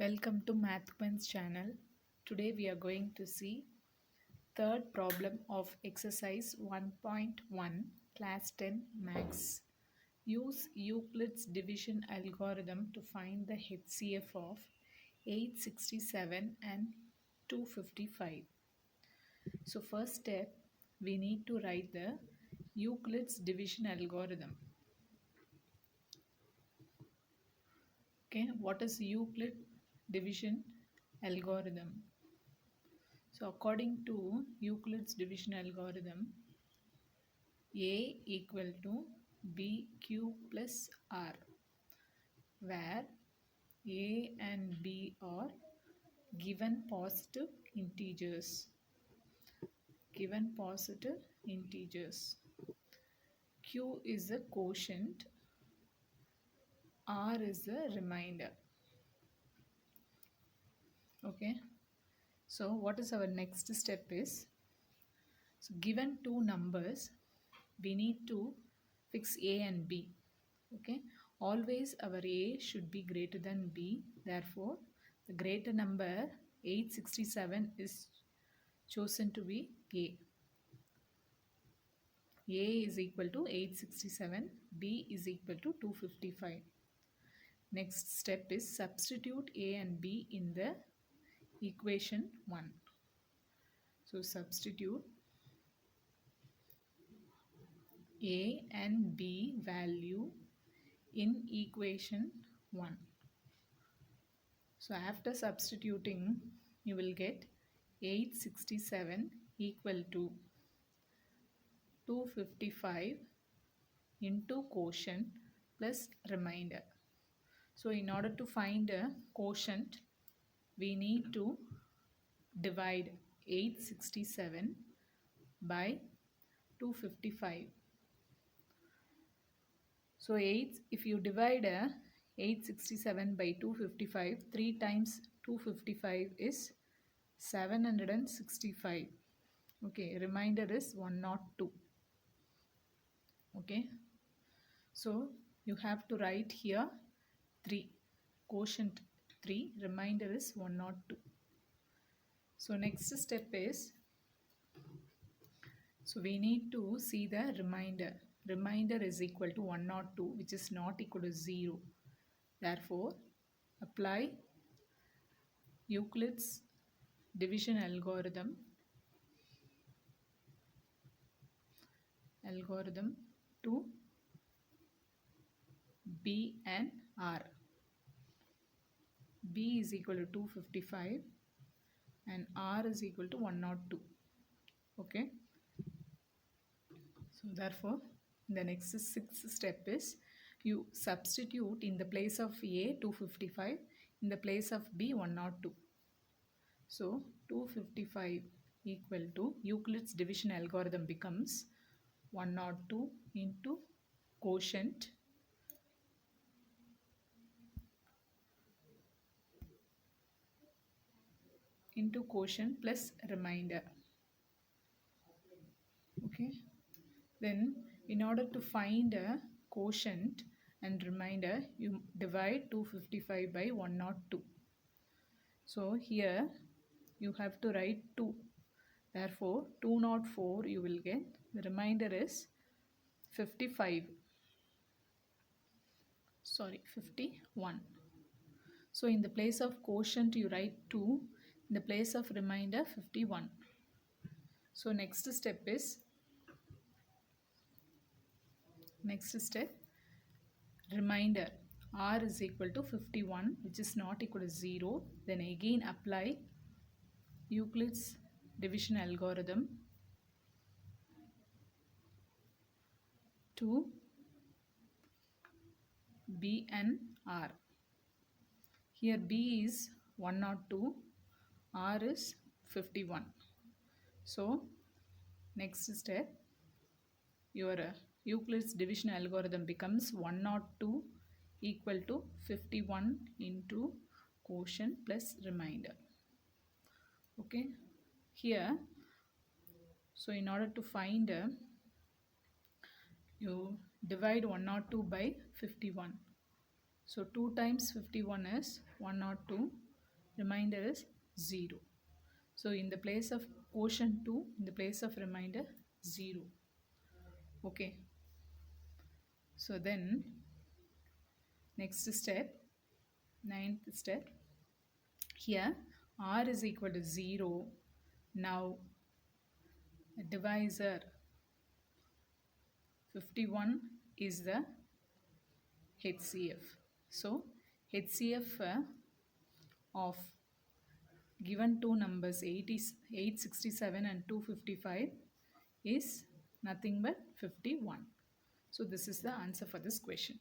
Welcome to MathQuens channel. Today we are going to see third problem of exercise 1.1 class 10 max. Use Euclid's division algorithm to find the HCF of 867 and 255. So first step, we need to write the Euclid's division algorithm. Okay, what is Euclid division algorithm? So according to Euclid's division algorithm, A equal to BQ plus R, where A and B are given positive integers. Q is a quotient, R is a remainder. Okay. So what is our next step is, so given two numbers, we need to fix A and B. Okay, always our A should be greater than B. Therefore, the greater number 867 is chosen to be A. A is equal to 867, B is equal to 255. Next step is substitute A and B in the equation 1. So substitute A and B value in equation 1. So after substituting, you will get 867 equal to 255 into quotient plus remainder. So in order to find a quotient, we need to divide 867 by 255. So if you divide 867 by 255, 3 times 255 is 765. Okay, remainder is 102. Okay, so you have to write here 3, quotient 3, remainder is 102. So next step is, so we need to see the remainder. Remainder is equal to 102, which is not equal to 0. Therefore, apply Euclid's division algorithm to B and R. B is equal to 255 and R is equal to 102. Okay. So therefore, the next sixth step is, you substitute in the place of A 255, in the place of B 102. So 255 equal to Euclid's division algorithm becomes 102 into quotient plus remainder. Okay, then in order to find a quotient and remainder, you divide 255 by 102. So here you have to write 2. Therefore 204 you will get. The remainder is 51. So in the place of quotient you write 2, in the place of remainder 51. So next step, remainder R is equal to 51, which is not equal to 0. Then again apply Euclid's division algorithm to B and R. Here B is 102, R is 51. So next step, your Euclid's division algorithm becomes 102 equal to 51 into quotient plus remainder. Okay, here, so in order to find, you divide 102 by 51. So 2 times 51 is 102. remainder is 0. So in the place of quotient 2, in the place of remainder 0. Okay. So then next step, ninth step, here r is equal to 0. Now divisor 51 is the HCF. So HCF of given two numbers 867 and 255 is nothing but 51. So this is the answer for this question.